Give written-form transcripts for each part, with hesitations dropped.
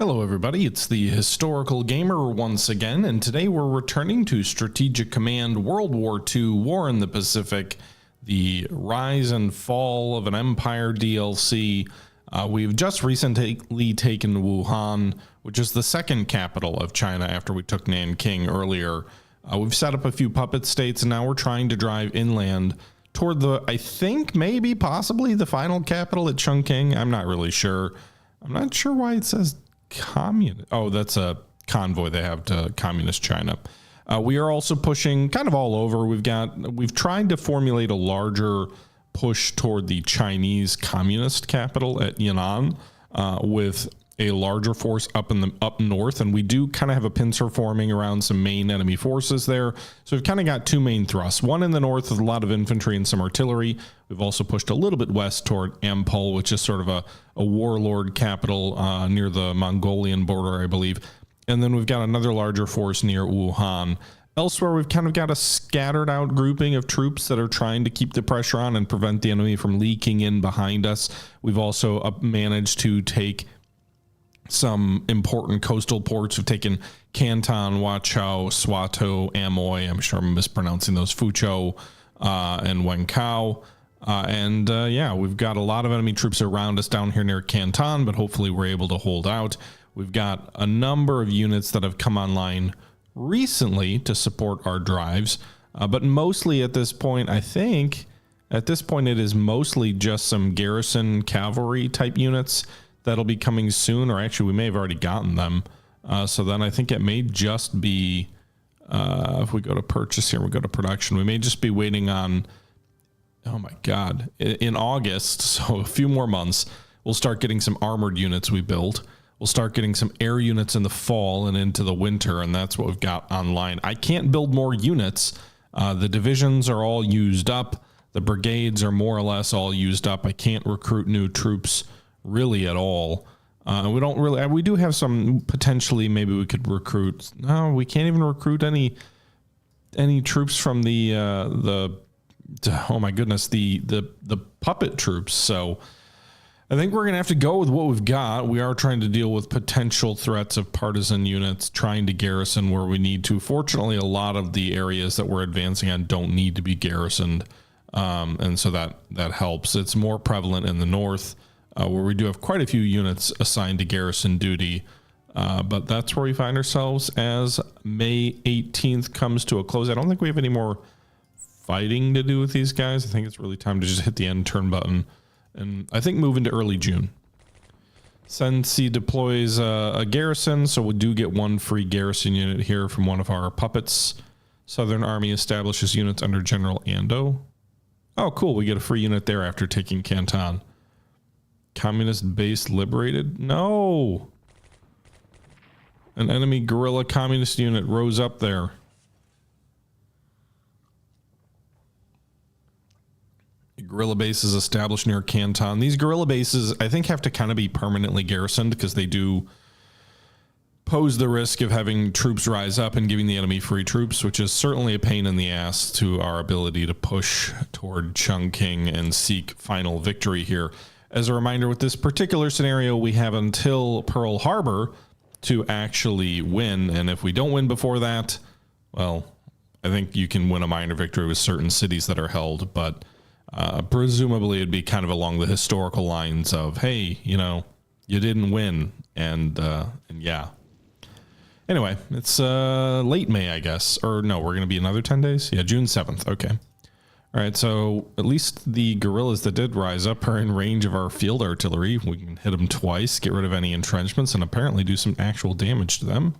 Hello everybody, it's the Historical Gamer once again, and today we're returning to Strategic Command World War II War in the Pacific, the Rise and Fall of an Empire DLC. We've just recently taken Wuhan, which is the second capital of China after we took Nanking earlier. We've set up a few puppet states, and now we're trying to drive inland toward the, I think, maybe, possibly the final capital at Chongqing. I'm not really sure. I'm not sure why it says communist. Oh, that's a convoy they have to communist China. We are also pushing kind of all over. We've tried to formulate a larger push toward the Chinese communist capital at Yan'an, with a larger force up north, and we do kind of have a pincer forming around some main enemy forces there. So we've kind of got two main thrusts, one in the north with a lot of infantry and some artillery. We've also pushed a little bit west toward Ampol, which is sort of a warlord capital near the Mongolian border, I believe. And then we've got another larger force near Wuhan. Elsewhere, we've kind of got a scattered out grouping of troops that are trying to keep the pressure on and prevent the enemy from leaking in behind us. We've also managed to take some important coastal ports. We've taken Canton, Huachao, Swato, Amoy. I'm sure I'm mispronouncing those. Fuzhou and Wencao. Yeah, we've got a lot of enemy troops around us down here near Canton, but hopefully we're able to hold out. We've got a number of units that have come online recently to support our drives, but mostly at this point, I think at this point it is mostly just some garrison cavalry type units that'll be coming soon, or actually we may have already gotten them. So then I think it may just be, if we go to purchase here, we go to production, we may just be waiting on, oh my God, in August, so a few more months, we'll start getting some armored units we built. We'll start getting some air units in the fall and into the winter, and that's what we've got online. I can't build more units. The divisions are all used up. The brigades are more or less all used up. I can't recruit new troops really at all. We do have some potentially, maybe we could recruit. No, we can't even recruit any troops from the oh my goodness, the puppet troops. So I think we're going to have to go with what we've got. We are trying to deal with potential threats of partisan units trying to garrison where we need to. Fortunately, a lot of the areas that we're advancing on don't need to be garrisoned. And so that helps. It's more prevalent in the north, where we do have quite a few units assigned to garrison duty. But that's where we find ourselves as May 18th comes to a close. I don't think we have any more fighting to do with these guys. I think it's really time to just hit the end turn button and I think move into early June. Sensi deploys a garrison, so we do get one free garrison unit here from one of our puppets. Southern Army establishes units under General Ando. Oh, cool. We get a free unit there after taking Canton. Communist base liberated? No. An enemy guerrilla communist unit rose up there. A guerrilla base is established near Canton. These guerrilla bases, I think, have to kind of be permanently garrisoned because they do pose the risk of having troops rise up and giving the enemy free troops, which is certainly a pain in the ass to our ability to push toward Chongqing and seek final victory here. As a reminder, with this particular scenario, we have until Pearl Harbor to actually win. And if we don't win before that, well, I think you can win a minor victory with certain cities that are held. But presumably it'd be kind of along the historical lines of, hey, you know, you didn't win. And yeah. Anyway, it's late May, I guess. Or no, we're going to be another 10 days. Yeah, June 7th. Okay. All right, so at least the guerrillas that did rise up are in range of our field artillery. We can hit them twice, get rid of any entrenchments, and apparently do some actual damage to them.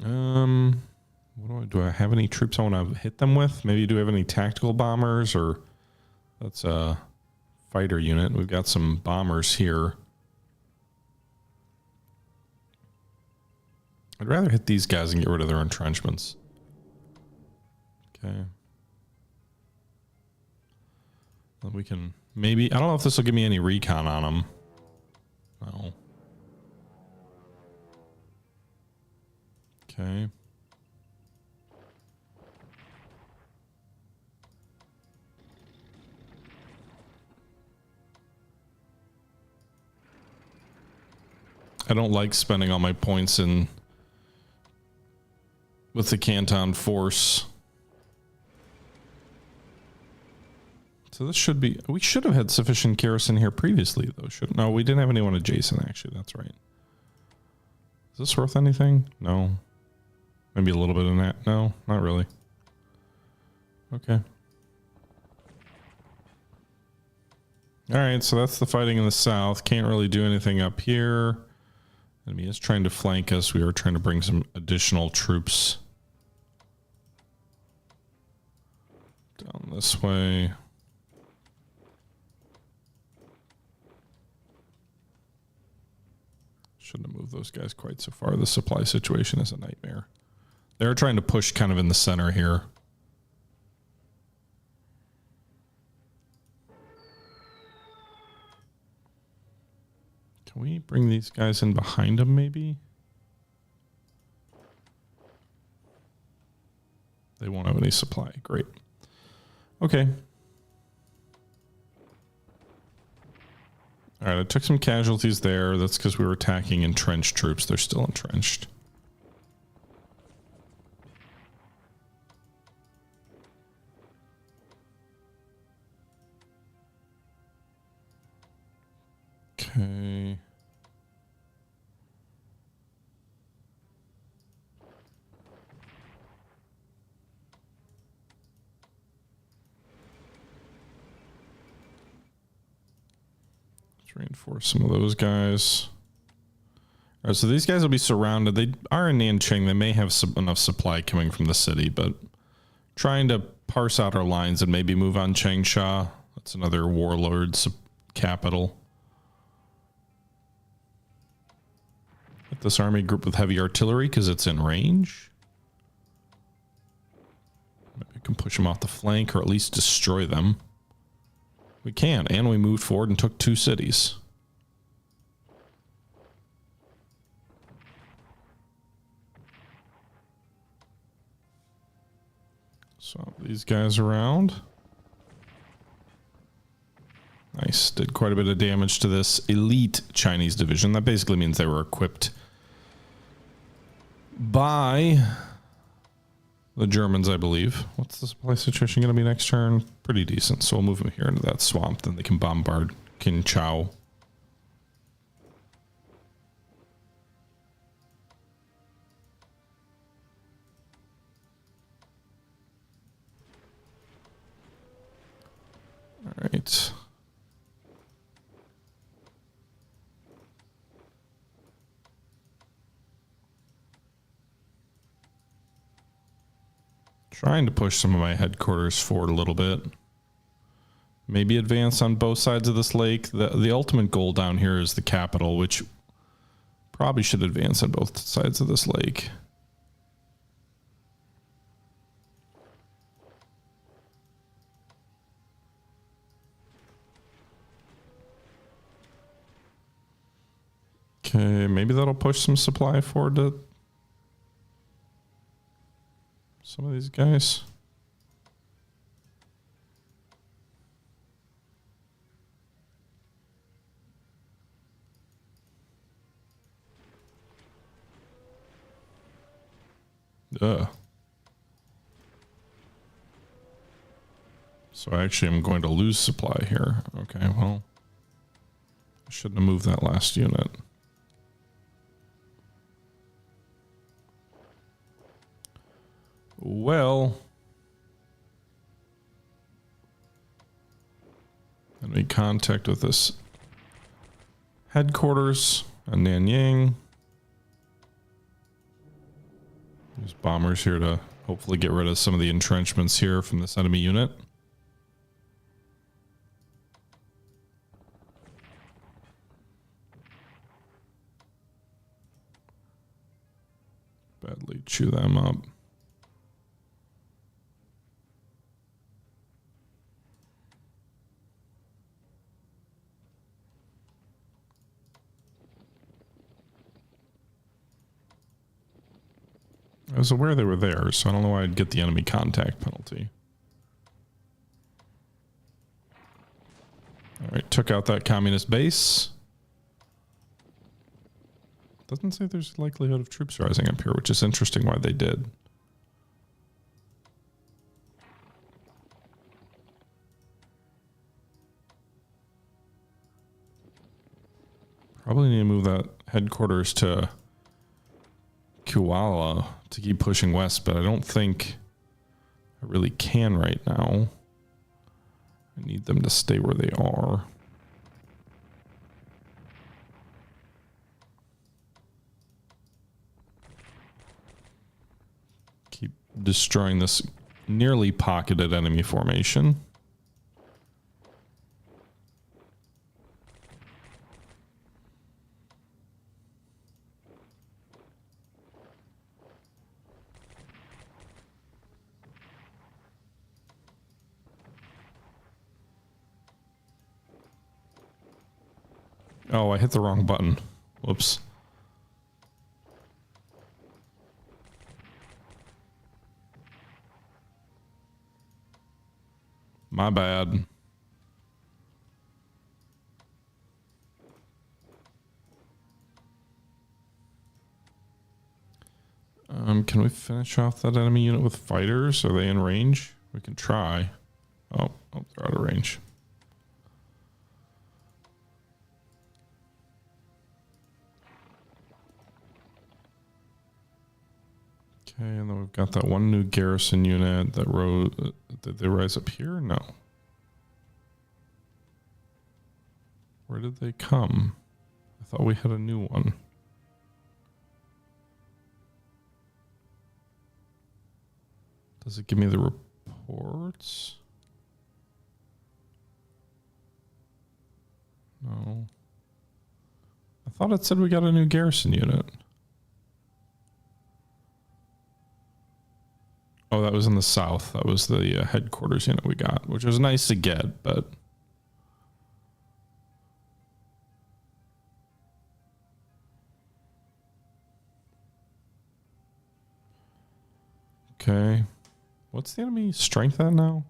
Do I have any troops I want to hit them with? Maybe do we have any tactical bombers, or that's a fighter unit. We've got some bombers here. I'd rather hit these guys and get rid of their entrenchments. Okay. We can maybe, I don't know if this will give me any recon on them. No. Okay. I don't like spending all my points in with the Canton force. So this should be, we should have had sufficient garrison here previously though, shouldn't? No, we didn't have anyone adjacent actually, that's right. Is this worth anything? No. Maybe a little bit of that. No, not really. Okay. Alright, so that's the fighting in the south. Can't really do anything up here. Enemy is trying to flank us. We are trying to bring some additional troops down this way. Shouldn't have moved those guys quite so far. The supply situation is a nightmare. They're trying to push kind of in the center here. Can we bring these guys in behind them maybe? They won't have any supply. Great. Okay. All right, I took some casualties there. That's because we were attacking entrenched troops. They're still entrenched. Okay. Reinforce some of those guys. All right, so these guys will be surrounded. They are in Nanching. They may have enough supply coming from the city, but trying to parse out our lines and maybe move on Changsha. That's another warlord's capital. Get this army group with heavy artillery because it's in range. Maybe we can push them off the flank or at least destroy them. We can, and we moved forward and took 2 cities. So these guys around. Nice, did quite a bit of damage to this elite Chinese division. That basically means they were equipped by the Germans, I believe. What's the supply situation going to be next turn? Pretty decent. So we'll move them here into that swamp. Then they can bombard Kinchao. All right. Trying to push some of my headquarters forward a little bit. Maybe advance on both sides of this lake. The ultimate goal down here is the capital, which probably should advance on both sides of this lake. Okay, maybe that'll push some supply forward to some of these guys. So actually I'm going to lose supply here. Okay, well, I shouldn't have moved that last unit. Well, I made contact with this headquarters on Nanyang. There's bombers here to hopefully get rid of some of the entrenchments here from this enemy unit. Badly chew them up. I was aware they were there, so I don't know why I'd get the enemy contact penalty. All right, took out that communist base. Doesn't say there's likelihood of troops rising up here, which is interesting why they did. Probably need to move that headquarters to Kuala to keep pushing west, but I don't think I really can right now. I need them to stay where they are. Keep destroying this nearly pocketed enemy formation. Oh, I hit the wrong button. Whoops. My bad. Can we finish off that enemy unit with fighters? Are they in range? We can try. Oh, they're out of range. Okay, and then we've got that one new garrison unit that rose. Did they rise up here? No. Where did they come? I thought we had a new one. Does it give me the reports? No. I thought it said we got a new garrison unit. Oh, that was in the south. That was the headquarters unit we got, which was nice to get, but... Okay. What's the enemy strength at now?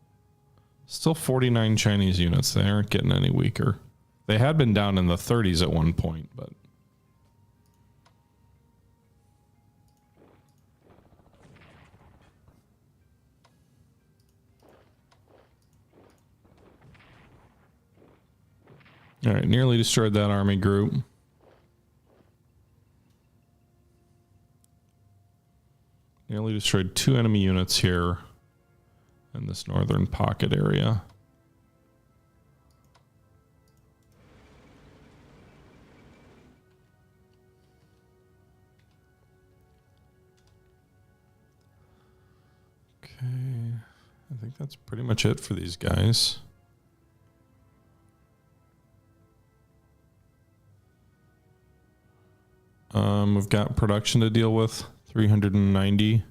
Still 49 Chinese units. They aren't getting any weaker. They had been down in the 30s at one point, but... All right, nearly destroyed that army group. Nearly destroyed 2 enemy units here in this northern pocket area. Okay, I think that's pretty much it for these guys. We've got production to deal with, 390.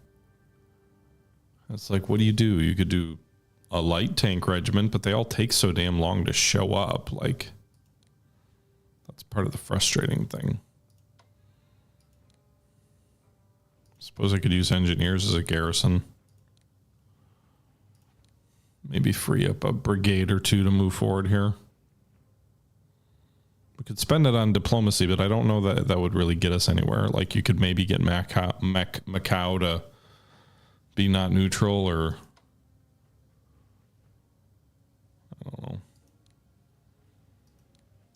It's like, what do? You could do a light tank regiment, but they all take so damn long to show up. Like, that's part of the frustrating thing. Suppose I could use engineers as a garrison. Maybe free up a brigade or two to move forward here. We could spend it on diplomacy, but I don't know that that would really get us anywhere. Like, you could maybe get Macau to be not neutral, or I don't know.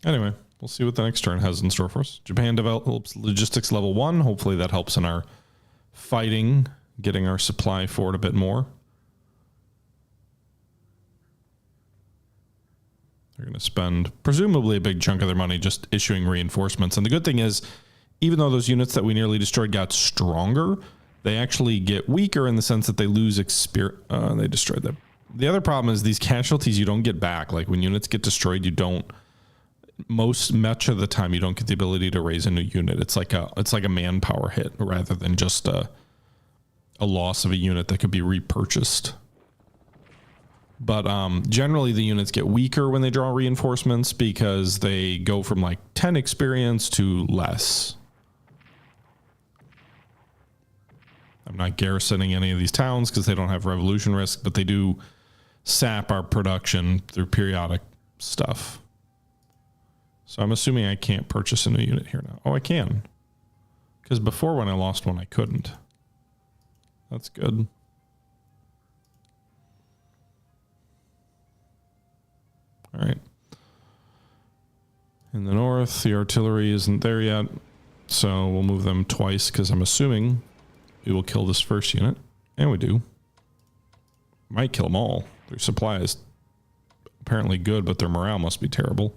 Anyway, we'll see what the next turn has in store for us. Japan develops logistics level 1. Hopefully that helps in our fighting, getting our supply forward a bit more. They're going to spend presumably a big chunk of their money just issuing reinforcements. And the good thing is, even though those units that we nearly destroyed got stronger, they actually get weaker in the sense that they lose experience. They destroyed them. The other problem is these casualties you don't get back. Like, when units get destroyed, you don't, much of the time, you don't get the ability to raise a new unit. It's like a manpower hit rather than just a loss of a unit that could be repurchased. But generally, the units get weaker when they draw reinforcements because they go from like 10 experience to less. I'm not garrisoning any of these towns because they don't have revolution risk, but they do sap our production through periodic stuff. So I'm assuming I can't purchase a new unit here now. Oh, I can. Because before when I lost one, I couldn't. That's good. All right. In the north, the artillery isn't there yet. So we'll move them twice because I'm assuming we will kill this first unit. And we do. Might kill them all. Their supply is apparently good, but their morale must be terrible.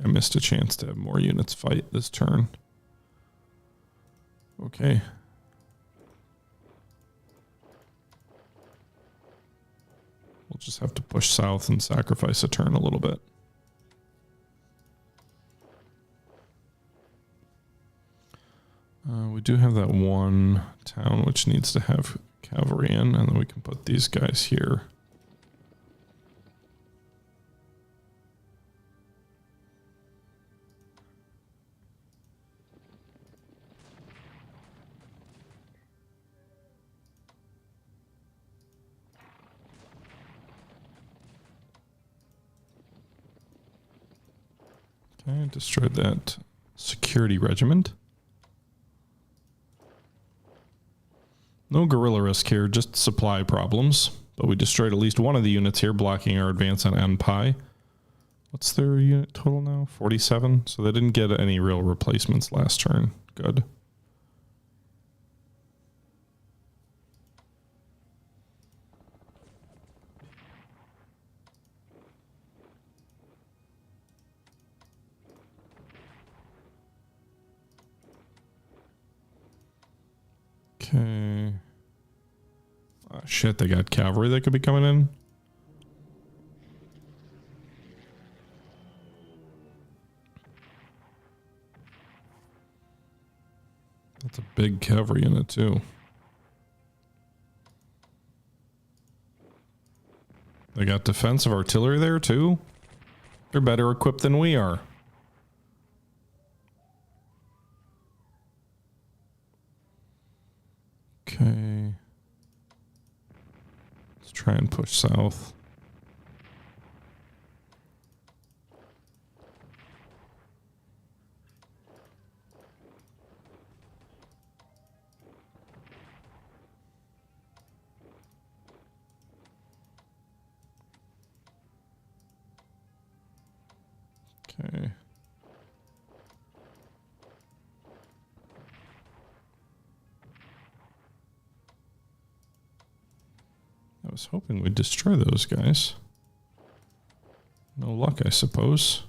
I missed a chance to have more units fight this turn. Okay. We'll just have to push south and sacrifice a turn a little bit. We do have that one town which needs to have cavalry in, and then we can put these guys here. Okay, destroyed that security regiment. No guerrilla risk here, just supply problems. But we destroyed at least one of the units here, blocking our advance on Enpai. What's their unit total now? 47? So they didn't get any real replacements last turn. Good. Okay. Oh, shit, they got cavalry that could be coming in. That's a big cavalry unit, too. They got defensive artillery there, too. They're better equipped than we are. Okay. Let's try and push south. Okay. I was hoping we'd destroy those guys. No luck, I suppose.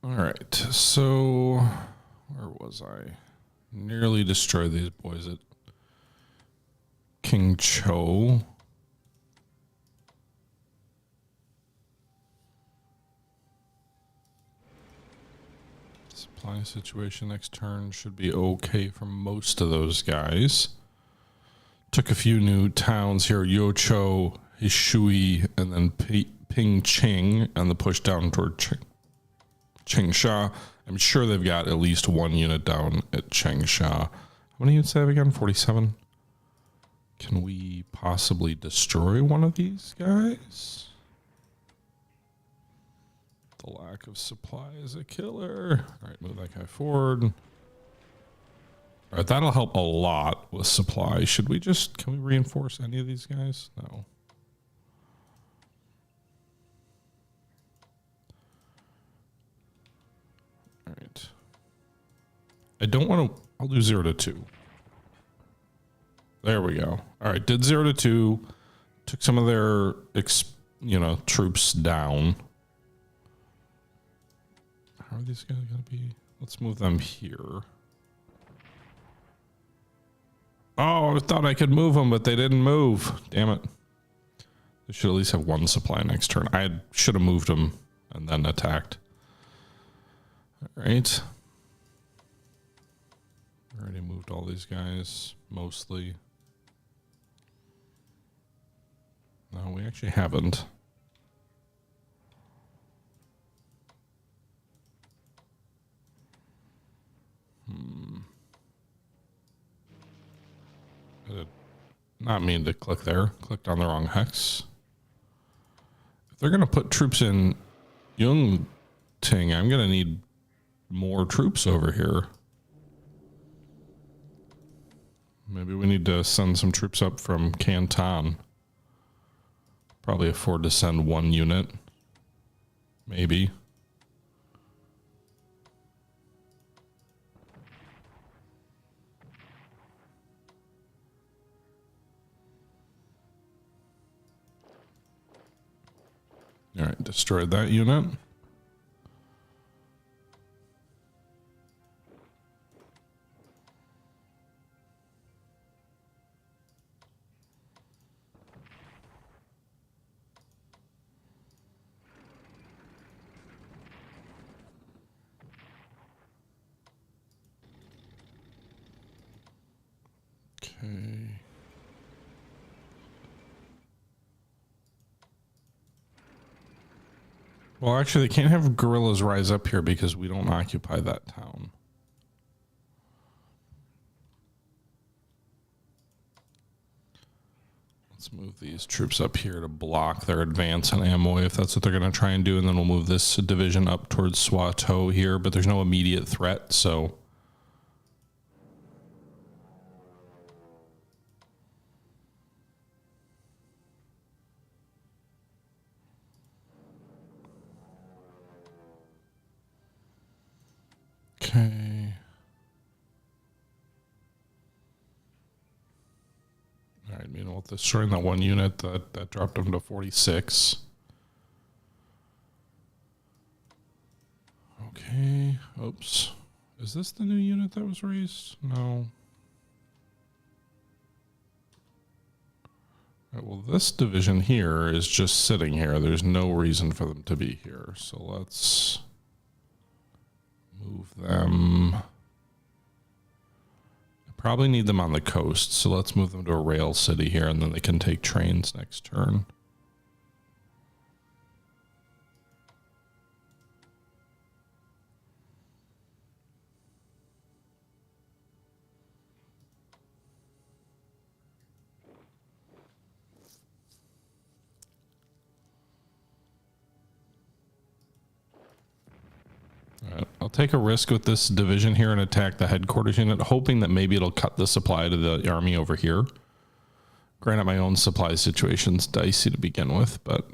All right, so where was I? Nearly destroyed these boys at King Cho. Supply situation next turn should be okay for most of those guys. Took a few new towns here, Yocho, Hishui, and then Ping Ching, and the push down toward Changsha. I'm sure they've got at least one unit down at Changsha. How many units do they have again? 47? Can we possibly destroy one of these guys? The lack of supply is a killer. All right, move that guy forward. All right, that'll help a lot with supply. Can we reinforce any of these guys? No. All right. I don't want to, I'll do 0 to 2. There we go. All right, did 0 to 2. Took some of their, troops down. How are these guys going to be? Let's move them here. Oh, I thought I could move them, but they didn't move. Damn it. They should at least have one supply next turn. I should have moved them and then attacked. All right. Already moved all these guys, mostly. No, we actually haven't. I did not mean to click there. Clicked on the wrong hex. If they're going to put troops in Yungting, I'm going to need more troops over here. Maybe we need to send some troops up from Canton. Probably afford to send one unit. Maybe. All right, destroyed that unit. Okay. Well, actually, they can't have guerrillas rise up here because we don't occupy that town. Let's move these troops up here to block their advance on Amoy if that's what they're going to try and do. And then we'll move this division up towards Swato here, but there's no immediate threat, so... Okay. All right, you know what? Destroying that one unit, that dropped them to 46. Okay. Oops. Is this the new unit that was raised? No. All right, well, this division here is just sitting here. There's no reason for them to be here. So let's move them. I probably need them on the coast, so let's move them to a rail city here, and then they can take trains next turn. I'll take a risk with this division here and attack the headquarters unit, hoping that maybe it'll cut the supply to the army over here. Granted, my own supply situation's dicey to begin with, but...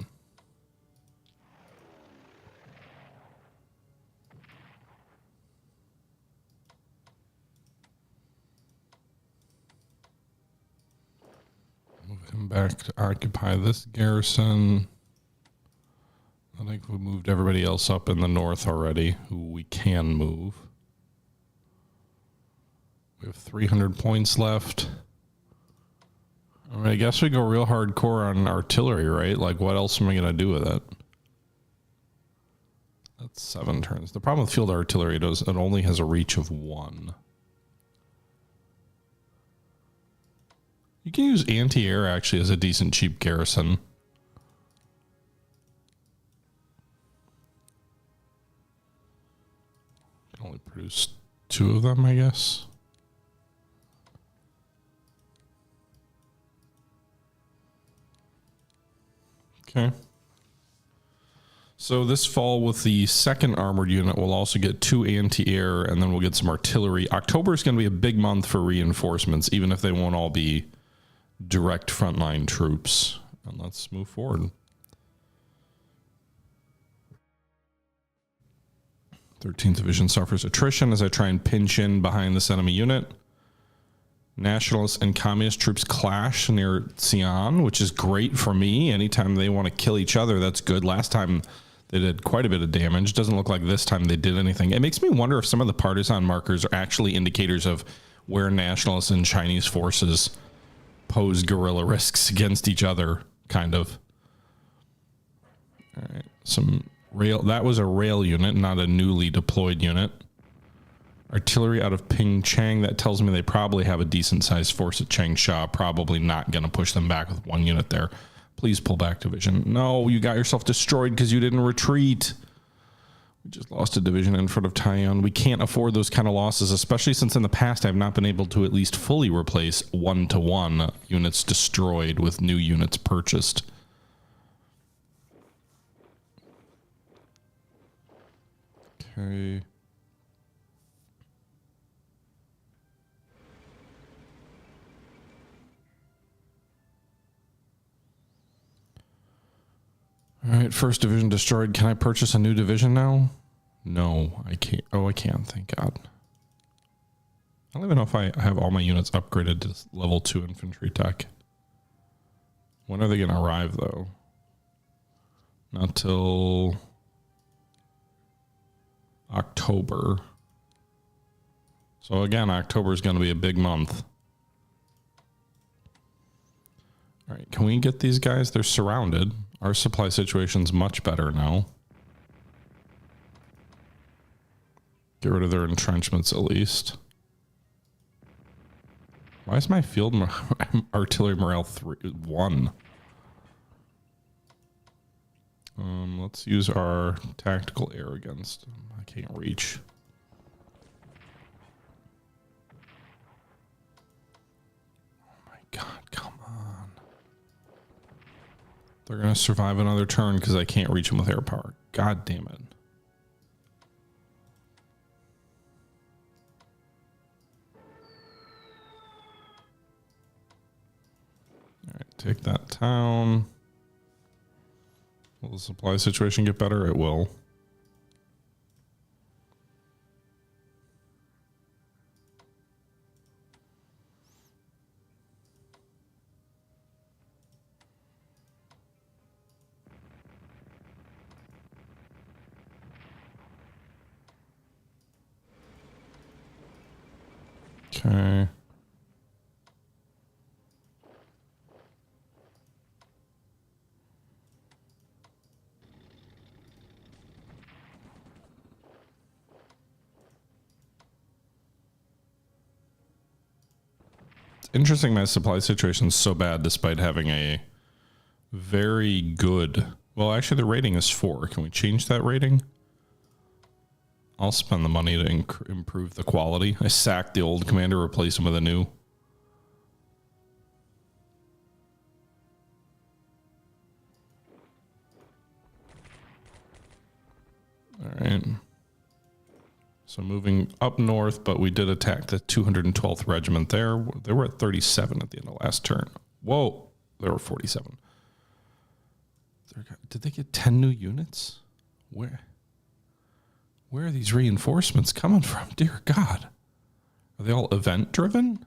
move him back to occupy this garrison. I think we moved everybody else up in the north already, who we can move. We have 300 points left. I mean, I guess we go real hardcore on artillery, right? Like, what else am I going to do with it? That's 7 turns. The problem with field artillery is it only has a reach of 1. You can use anti-air, actually, as a decent cheap garrison. Only produce 2 of them, I guess. Okay. So this fall with the 2nd armored unit, we'll also get 2 anti-air, and then we'll get some artillery. October is going to be a big month for reinforcements, even if they won't all be direct frontline troops. And let's move forward. 13th Division suffers attrition as I try and pinch in behind this enemy unit. Nationalist and communist troops clash near Xi'an, which is great for me. Anytime they want to kill each other, that's good. Last time they did quite a bit of damage. Doesn't look like this time they did anything. It makes me wonder if some of the partisan markers are actually indicators of where nationalists and Chinese forces pose guerrilla risks against each other, kind of. All right, some Rail. That was a rail unit, not a newly deployed unit. Artillery out of Ping Chang. That tells me they probably have a decent sized force at Changsha. Probably not going to push them back with one unit there. Please pull back division. No, you got yourself destroyed because you didn't retreat. We just lost a division in front of Taiwan. We can't afford those kind of losses, especially since in the past I've not been able to at least fully replace 1-to-1 units destroyed with new units purchased. Okay. All right, first division destroyed. Can I purchase a new division now? No, I can't. Oh, I can. Thank God. I don't even know if I have all my units upgraded to level 2 infantry tech. When are they going to arrive, though? Not till October. So again, October is going to be a big month. All right, can we get these guys? They're surrounded. Our supply situation's much better now. Get rid of their entrenchments at least. Why is my field artillery morale 1? Let's use our tactical air against them. I can't reach. Oh my God, come on. They're going to survive another turn because I can't reach them with air power. God damn it. All right, take that town. Will the supply situation get better? It will. Okay. It's interesting my supply situation is so bad despite having a very good... Well, actually the rating is 4. Can we change that rating? I'll spend the money to improve the quality. I sacked the old commander, replace him with a new. All right. So moving up north, but we did attack the 212th Regiment there. They were at 37 at the end of last turn. Whoa, they were 47. Did they get 10 new units? Where are these reinforcements coming from? Dear God. Are they all event driven?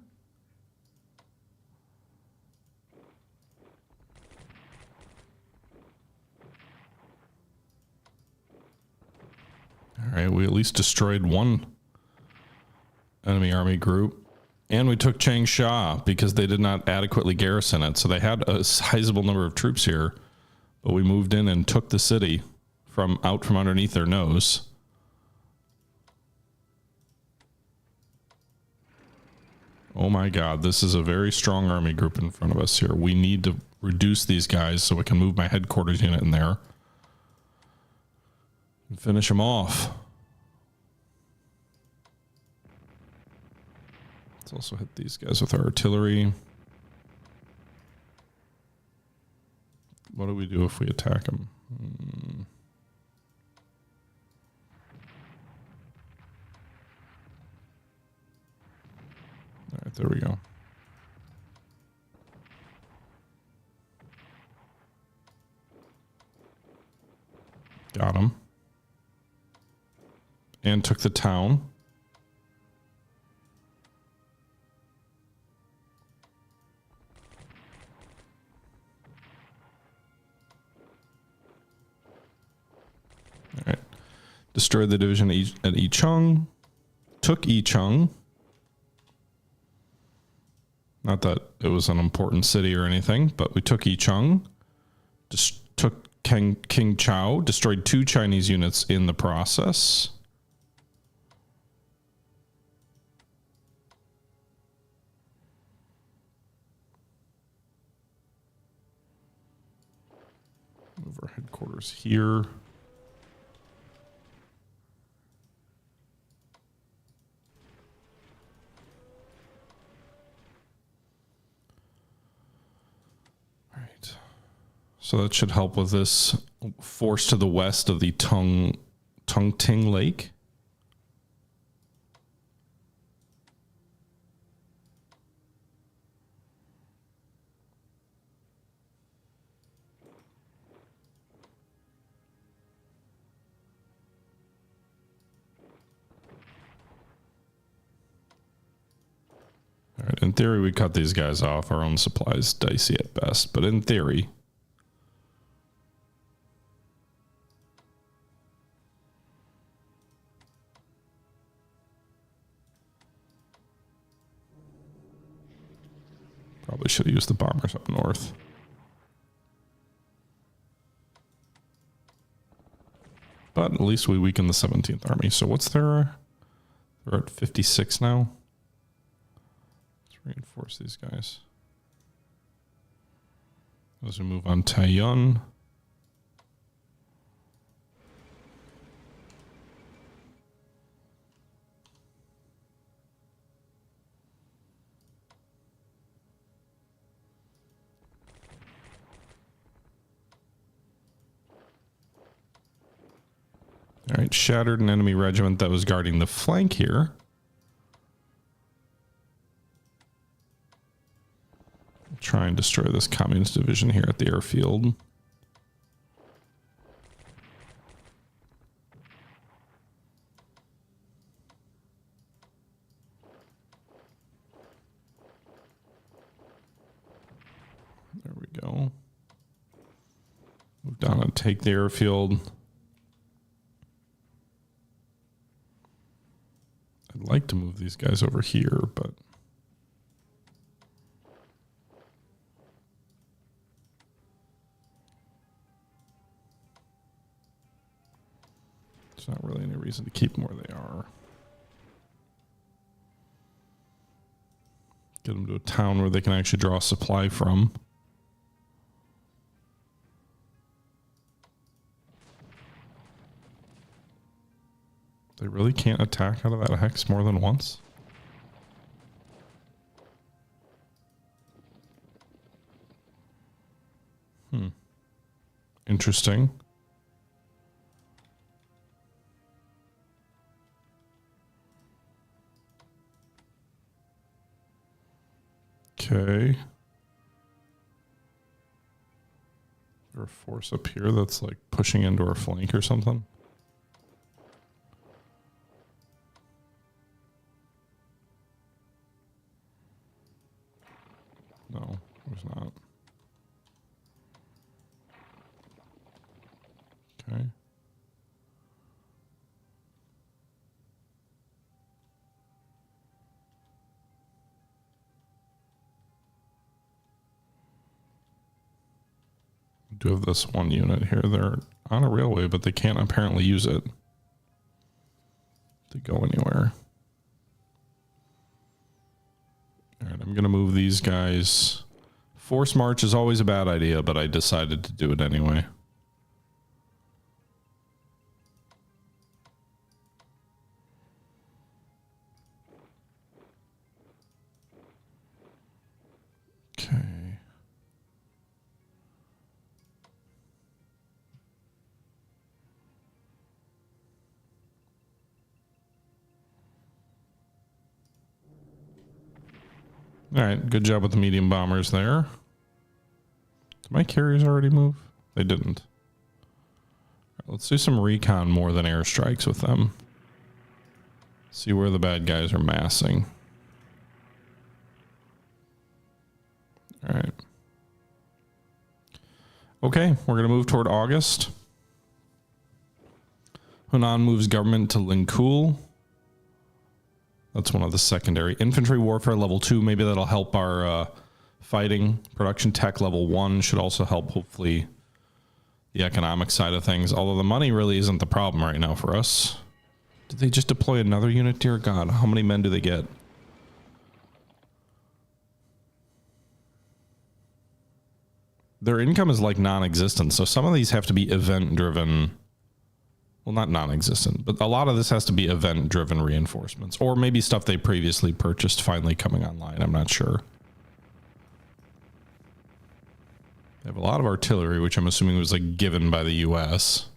All right, we at least destroyed one enemy army group. And we took Changsha because they did not adequately garrison it. So they had a sizable number of troops here. But we moved in and took the city from underneath their nose. Oh my God, this is a very strong army group in front of us here. We need to reduce these guys so we can move my headquarters unit in there and finish them off. Let's also hit these guys with our artillery. What do we do if we attack them? All right, there we go. Got him. And took the town. All right. Destroyed the division at Icheng. Took Icheng. Not that it was an important city or anything, but we took Icheng. Just took King Chao, destroyed 2 Chinese units in the process. Move our headquarters here. So that should help with this force to the west of the Tung Ting Lake. All right, in theory, we cut these guys off. Our own supplies dicey at best, but in theory. Probably should have used the bombers up north. But at least we weakened the 17th Army. So what's their... They're at 56 now. Let's reinforce these guys. As we move on Taiyuan. All right, shattered an enemy regiment that was guarding the flank here. Try and destroy this communist division here at the airfield. There we go. Move down and take the airfield. I'd like to move these guys over here, but there's not really any reason to keep them where they are. Get them to a town where they can actually draw supply from. They really can't attack out of that hex more than once? Interesting. Okay. Is there a force up here that's like pushing into our flank or something? No, there's not. Okay. We do have this one unit here. They're on a railway, but they can't apparently use it to go anywhere. All right, I'm going to move these guys. Force march is always a bad idea, but I decided to do it anyway. Okay. All right, good job with the medium bombers there. Did my carriers already move? They didn't. All right, let's do some recon more than airstrikes with them. See where the bad guys are massing. All right. Okay, we're going to move toward August. Hunan moves government to Linkul. That's one of the secondary. Infantry warfare level 2. Maybe that'll help our fighting. Production tech level 1 should also help, hopefully, the economic side of things, although the money really isn't the problem right now for us. Did they just deploy another unit? Dear God, how many men do they get? Their income is like non-existent, so some of these have to be event-driven. Well, not non-existent, but a lot of this has to be event-driven reinforcements, or maybe stuff they previously purchased finally coming online. I'm not sure. They have a lot of artillery, which I'm assuming was like given by the U.S.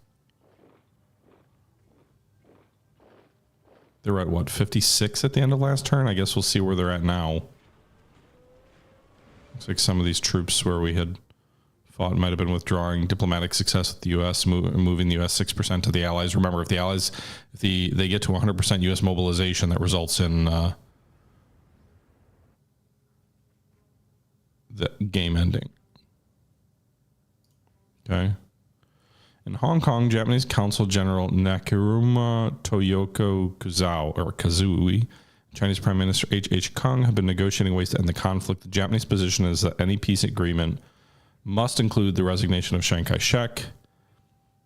They were at what, 56 at the end of last turn? I guess we'll see where they're at now. Looks like some of these troops where we had fought might have been withdrawing. Diplomatic success with the U.S. moving the U.S. 6% to the Allies. Remember, if the Allies, they get to 100% U.S. mobilization, that results in the game ending. Okay. In Hong Kong, Japanese Consul General Nakiruma Toyoko Kazui, Chinese Prime Minister H.H. Kung have been negotiating ways to end the conflict. The Japanese position is that any peace agreement must include the resignation of Chiang Kai-shek.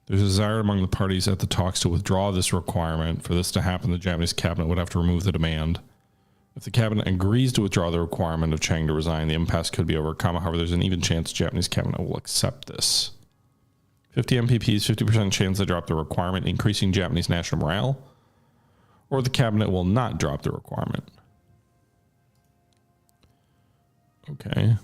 There's a desire among the parties at the talks to withdraw this requirement. For this to happen, the Japanese cabinet would have to remove the demand. If the cabinet agrees to withdraw the requirement of Chiang to resign, the impasse could be overcome. However, there's an even chance the Japanese cabinet will accept this. 50 MPPs, 50% chance they drop the requirement, increasing Japanese national morale, or the cabinet will not drop the requirement. Okay.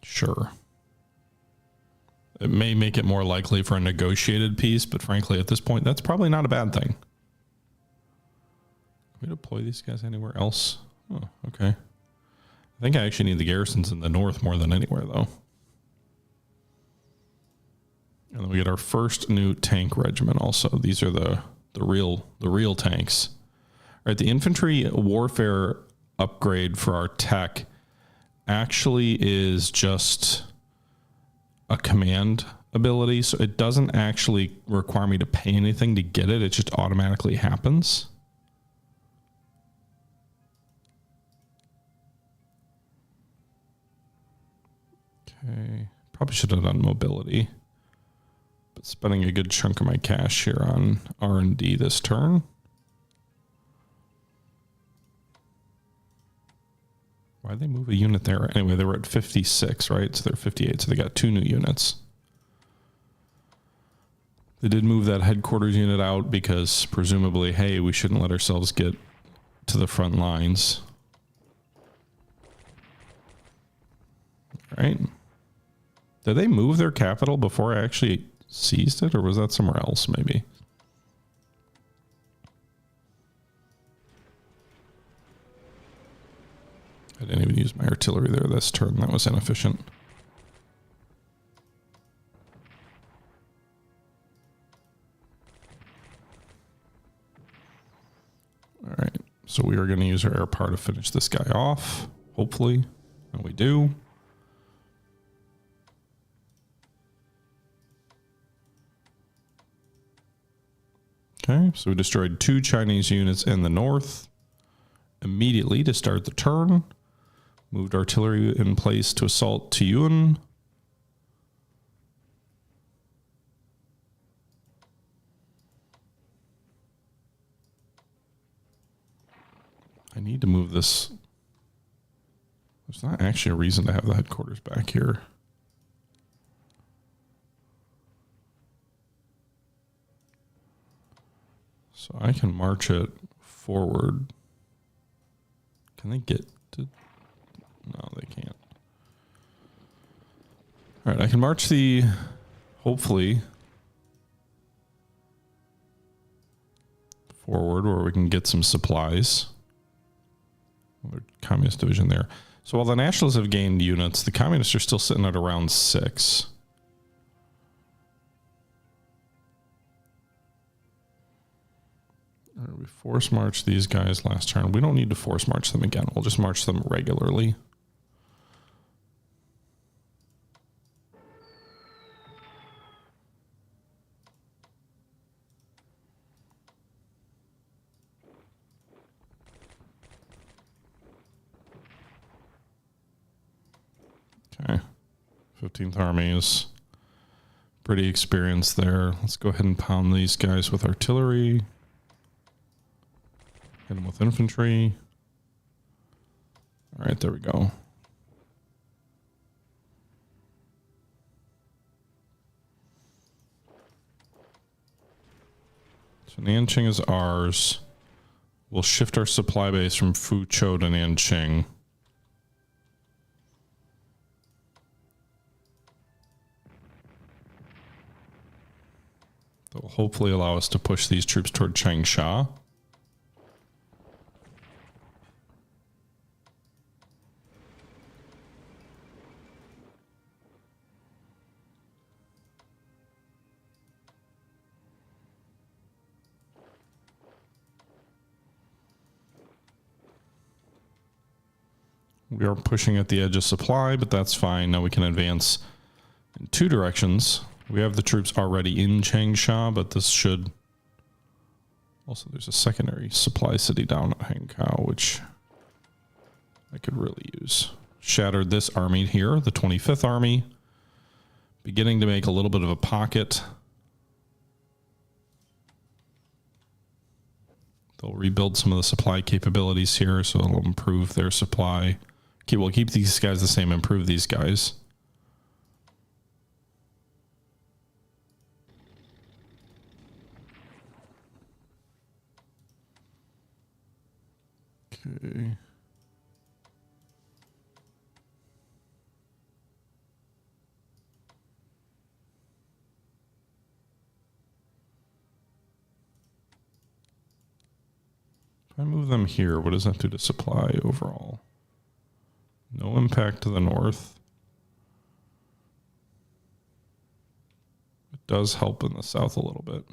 Sure. It may make it more likely for a negotiated peace, but frankly, at this point, that's probably not a bad thing. Can we deploy these guys anywhere else? Oh, okay. I think I actually need the garrisons in the north more than anywhere, though. And then we get our first new tank regiment also. These are the real tanks. All right, the infantry warfare upgrade for our tech actually is just a command ability, so it doesn't actually require me to pay anything to get it. It just automatically happens. Okay, probably should have done mobility, but spending a good chunk of my cash here on R&D this turn. Why'd they move a unit there? Anyway, they were at 56, right? So they're 58, so they got 2 new units. They did move that headquarters unit out because presumably, hey, we shouldn't let ourselves get to the front lines. All right. Did they move their capital before I actually seized it, or was that somewhere else maybe? I didn't even use my artillery there this turn. That was inefficient. All right. So we are going to use our air power to finish this guy off. Hopefully. And we do. Okay. So we destroyed 2 Chinese units in the north immediately to start the turn. Moved artillery in place to assault Tiyun. I need to move this. There's not actually a reason to have the headquarters back here. So I can march it forward. Can they get to... No, they can't. All right, I can march the, hopefully, forward where we can get some supplies. Another communist division there. So while the nationalists have gained units, the communists are still sitting at around 6. All right, we force marched these guys last turn. We don't need to force march them again. We'll just march them regularly. Okay. 15th Army is pretty experienced there. Let's go ahead and pound these guys with artillery. Hit them with infantry. All right, there we go. So Nanqing is ours. We'll shift our supply base from Fuzhou to Nanqing. That will hopefully allow us to push these troops toward Changsha. We are pushing at the edge of supply, but that's fine. Now we can advance in two directions. We have the troops already in Changsha, but this should... Also, there's a secondary supply city down at Hankow, which I could really use. Shattered this army here, the 25th Army. Beginning to make a little bit of a pocket. They'll rebuild some of the supply capabilities here, so it'll improve their supply. Okay, we'll keep these guys the same, improve these guys. Okay. If I move them here, what does that do to supply overall? No impact to the north. It does help in the south a little bit.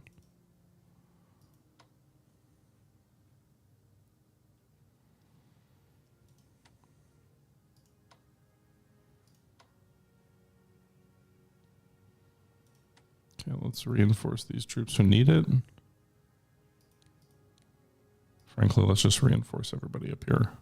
Okay, let's reinforce these troops who need it. Frankly, let's just reinforce everybody up here.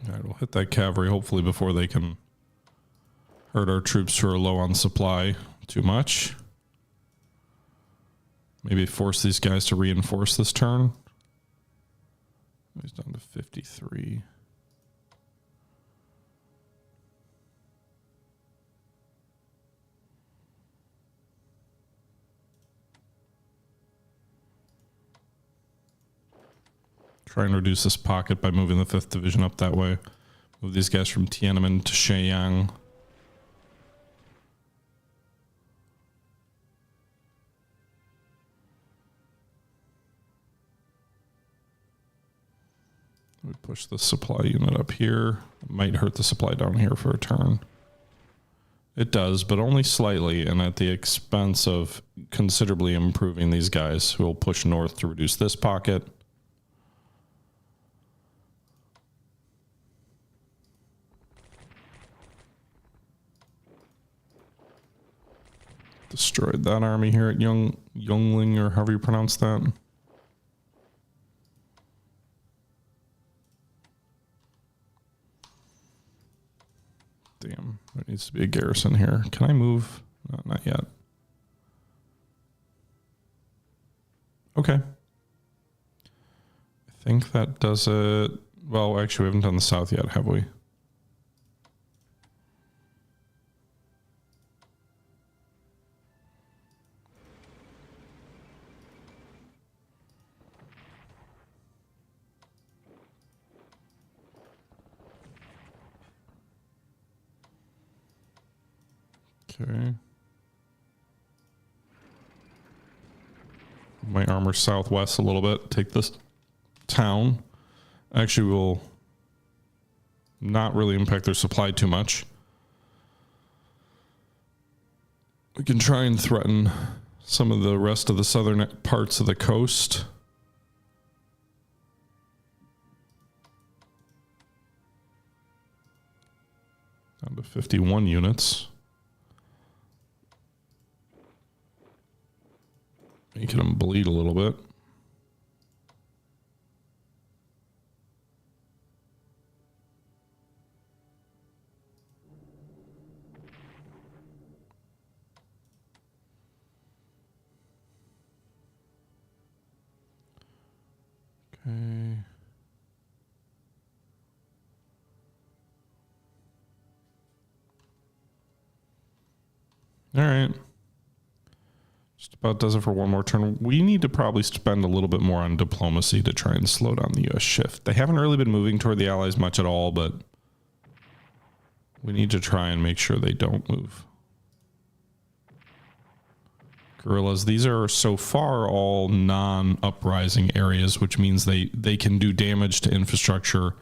All right, we'll hit that cavalry hopefully before they can hurt our troops who are low on supply too much. Maybe force these guys to reinforce this turn. He's down to 53. Try and reduce this pocket by moving the 5th Division up that way. Move these guys from Tiananmen to Shenyang. We push the supply unit up here. It might hurt the supply down here for a turn. It does, but only slightly, and at the expense of considerably improving these guys who will push north to reduce this pocket. Destroyed that army here at Yongling, or however you pronounce that. Damn, there needs to be a garrison here. Can I move? No, not yet. Okay. I think that does it. Well, actually, we haven't done the south yet, have we? Okay. My armor southwest a little bit. Take this town. Actually, will not really impact their supply too much. We can try and threaten some of the rest of the southern parts of the coast. Down to 51 units. Making them bleed a little bit. Okay. All right. Just about does it for one more turn. We need to probably spend a little bit more on diplomacy to try and slow down the U.S. shift. They haven't really been moving toward the Allies much at all, but we need to try and make sure they don't move. Guerrillas, these are so far all non-uprising areas, which means they can do damage to infrastructure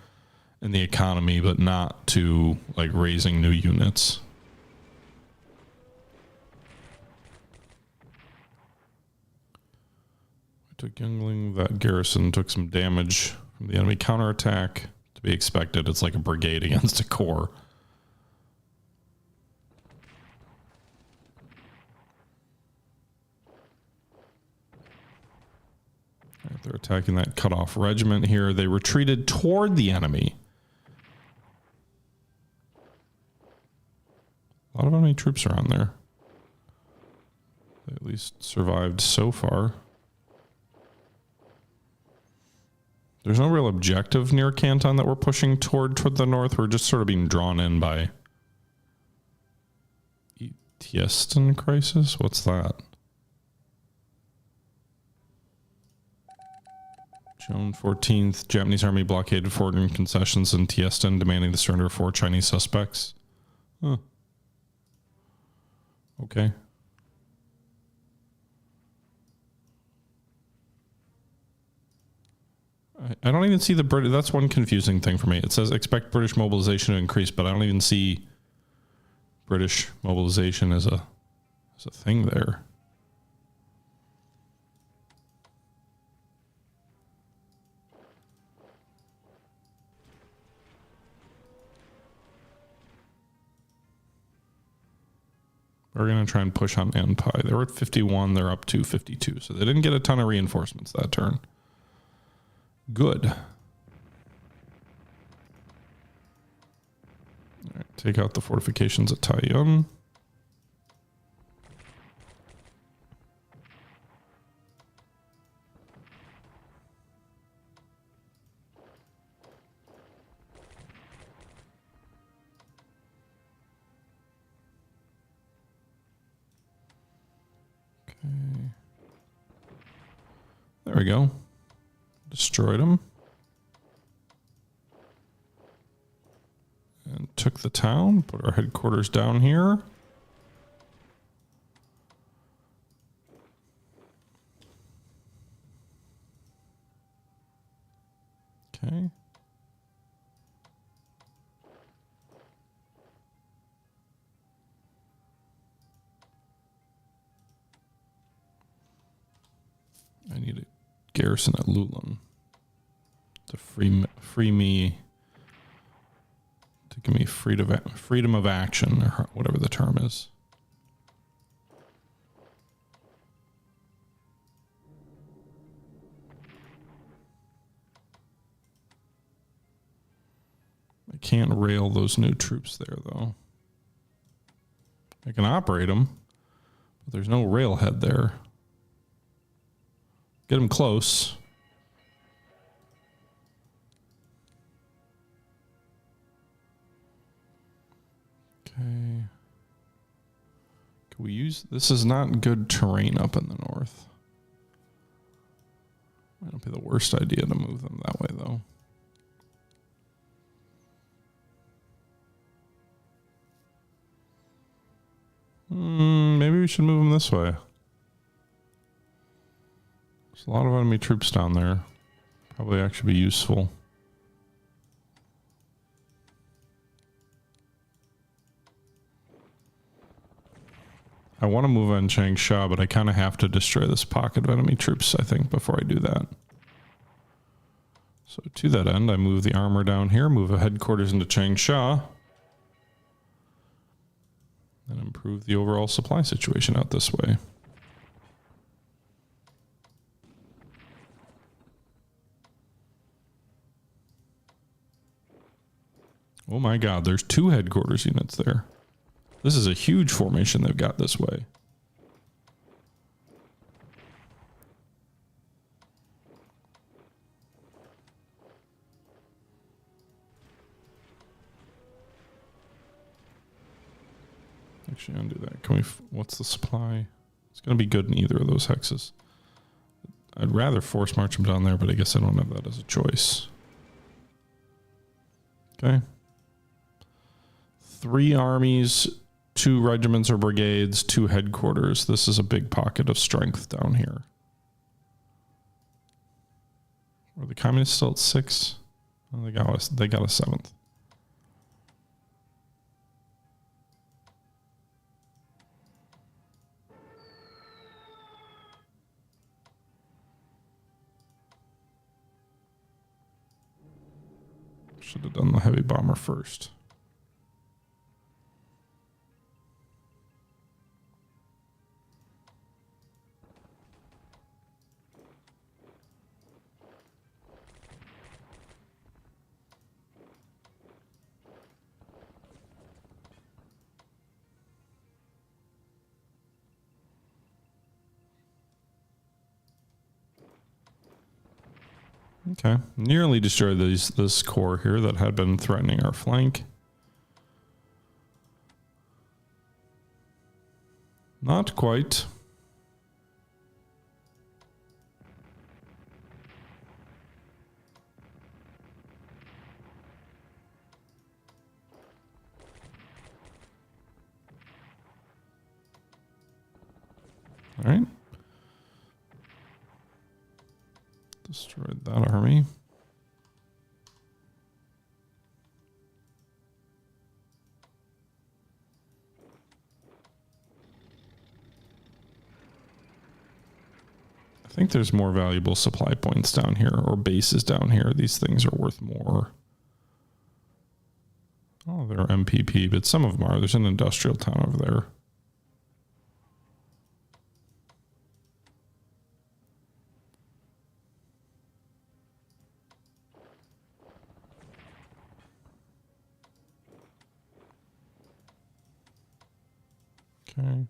and the economy, but not to like raising new units. I took Youngling, that garrison took some damage from the enemy counterattack. To be expected, it's like a brigade against a corps. They're attacking that cut-off regiment here. They retreated toward the enemy. A lot of enemy troops are on there. They at least survived so far. There's no real objective near Canton that we're pushing toward the north. We're just sort of being drawn in by Tieston crisis. What's that? June 14th, Japanese army blockaded fort and concessions in Tieston, demanding the surrender of 4 Chinese suspects. Huh. Okay. I don't even see the British. That's one confusing thing for me. It says expect British mobilization to increase, but I don't even see British mobilization as a thing there. We're going to try and push on Anpai. They were at 51. They're up to 52. So they didn't get a ton of reinforcements that turn. Good. All right, take out the fortifications at Taiyuan. There we go. Destroyed them. And took the town. Put our headquarters down here. Okay. I need a garrison at Lulan to free me, to give me freedom of action, or whatever the term is. I can't rail those new troops there, though. I can operate them, but there's no railhead there. Get them close. Okay. Can we use... This is not good terrain up in the north. Might not be the worst idea to move them that way, though. Maybe we should move them this way. There's a lot of enemy troops down there. Probably actually be useful. I want to move on Changsha, but I kind of have to destroy this pocket of enemy troops, I think, before I do that. So to that end, I move the armor down here, move a headquarters into Changsha. improve the overall supply situation out this way. Oh my God, there's 2 headquarters units there. This is a huge formation they've got this way. Actually, undo that. Can we? What's the supply? It's going to be good in either of those hexes. I'd rather force march them down there, but I guess I don't have that as a choice. Okay. 3 armies, 2 regiments or brigades, 2 headquarters. This is a big pocket of strength down here. Are the communists still at 6? Oh, they got a 7th. Should have done the heavy bomber first. Okay, nearly destroyed this core here that had been threatening our flank. Not quite. All right. Destroyed that army. I think there's more valuable supply points down here, or bases down here. These things are worth more. Oh, they're MPP, but some of them are. There's an industrial town over there. Okay.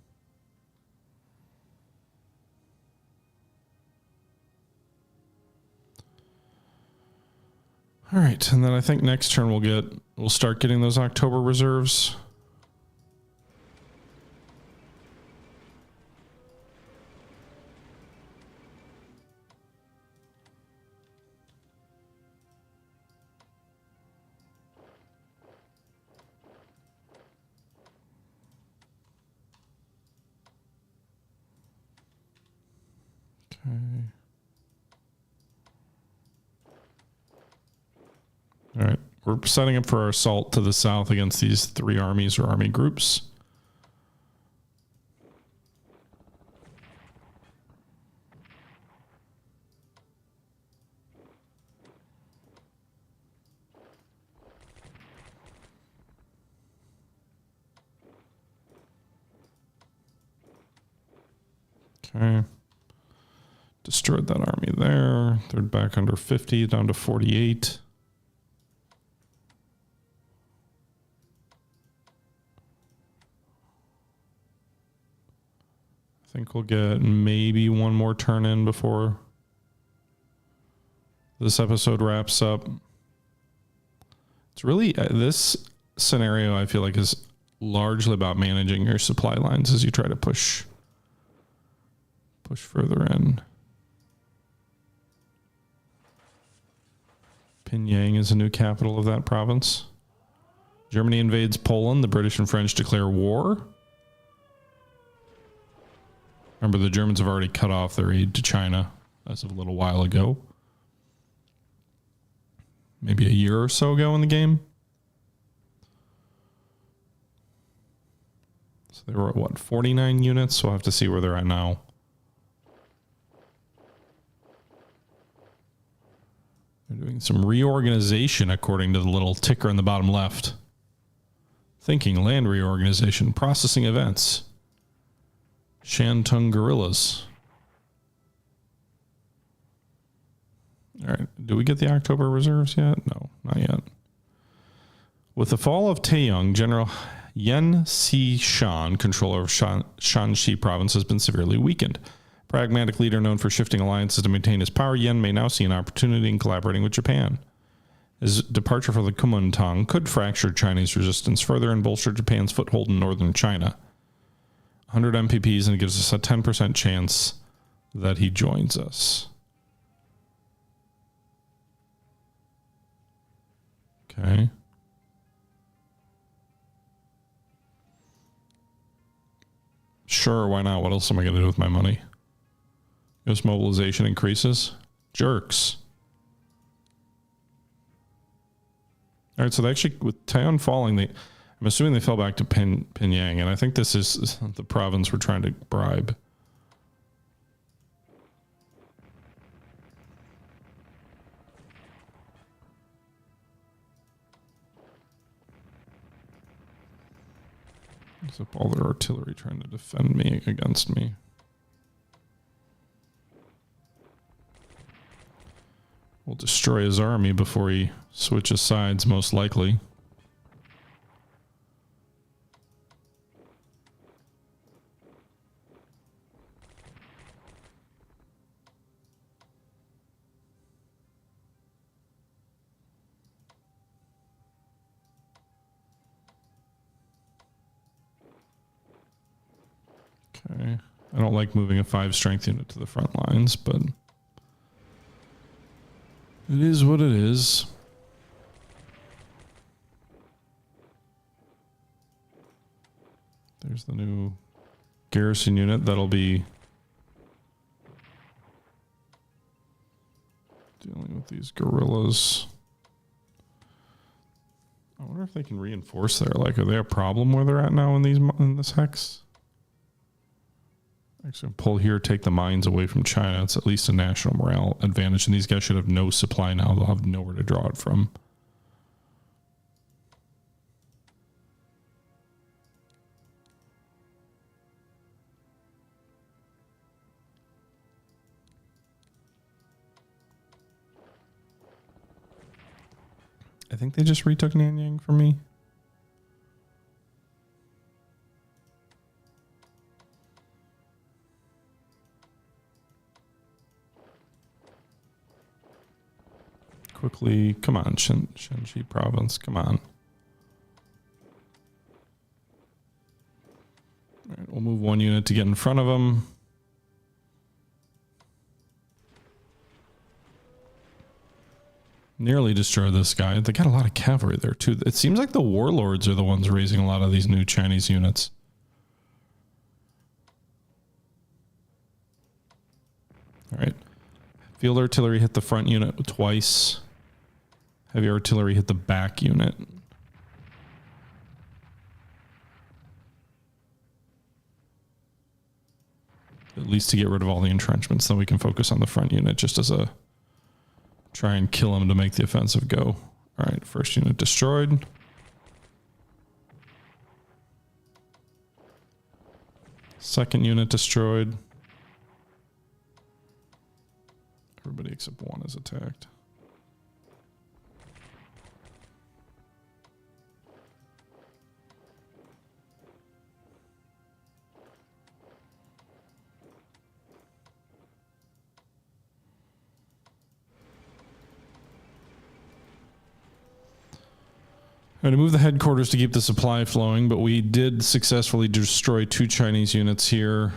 All right, and then I think next turn we'll start getting those October reserves. Okay. All right, we're setting up for our assault to the south against these 3 armies or army groups. Okay. Destroyed that army there. They're back under 50, down to 48. I think we'll get maybe one more turn in before this episode wraps up. It's really, this scenario I feel like is largely about managing your supply lines as you try to push further in. Pyongyang is a new capital of that province. Germany invades Poland. The British and French declare war. Remember, the Germans have already cut off their aid to China as of a little while ago. Maybe a year or so ago in the game. So they were at what, 49 units? So we'll have to see where they're at now. They're doing some reorganization according to the little ticker in the bottom left. Thinking, land reorganization, processing events. Shantung guerrillas. All right. Do we get the October reserves yet? No, not yet. With the fall of Taeyong, General Yen Si-shan, controller of Shanxi province, has been severely weakened. Pragmatic leader known for shifting alliances to maintain his power, Yen may now see an opportunity in collaborating with Japan. His departure from the Kuomintang could fracture Chinese resistance further and bolster Japan's foothold in northern China. 100 MPPs, and it gives us a 10% chance that he joins us. Okay. Sure, why not? What else am I going to do with my money? U.S. mobilization increases. Jerks. All right, so they actually, with Taiyuan falling, I'm assuming they fell back to Pyongyang, and I think this is the province we're trying to bribe. Except all their artillery trying to defend me against me. We'll destroy his army before he switches sides, most likely. Okay. I don't like moving a 5 strength unit to the front lines, but it is what it is. There's the new garrison unit that'll be dealing with these guerrillas. I wonder if they can reinforce there. Like, are they a problem where they're at now in this hex? Actually, pull here, take the mines away from China. It's at least a national morale advantage, and these guys should have no supply now. They'll have nowhere to draw it from. I think they just retook Nanyang from me. Quickly, come on, Shanxi province, come on. All right, we'll move 1 unit to get in front of them. Nearly destroy this guy. They got a lot of cavalry there too. It seems like the warlords are the ones raising a lot of these new Chinese units. All right. Field artillery hit the front unit twice. Heavy artillery hit the back unit. At least to get rid of all the entrenchments, then we can focus on the front unit just as a try and kill him to make the offensive go. All right, first unit destroyed. Second unit destroyed. Everybody except 1 is attacked. I'm going to move the headquarters to keep the supply flowing, but we did successfully destroy 2 Chinese units here.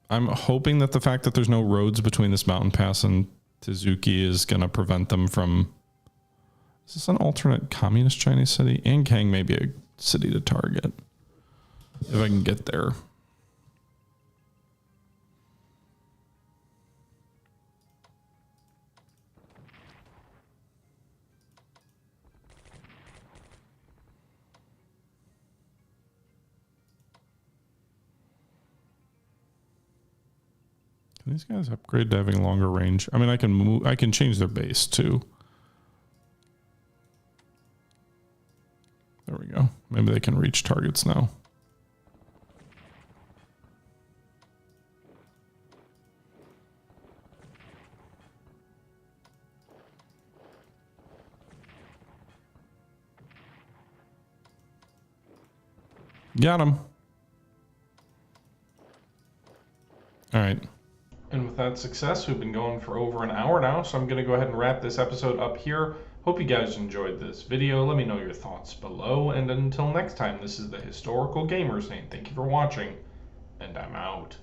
I'm hoping that the fact that there's no roads between this mountain pass and Tizuki is going to prevent them from... Is this an alternate communist Chinese city? Ankang may be a city to target. If I can get there. Can these guys upgrade to having longer range? I mean, I can change their base too. There we go. Maybe they can reach targets now. Got him. All right. And with that success, we've been going for over an hour now, so I'm going to go ahead and wrap this episode up here. Hope you guys enjoyed this video. Let me know your thoughts below, and until next time, this is the Historical Gamer saying thank you for watching, and I'm out.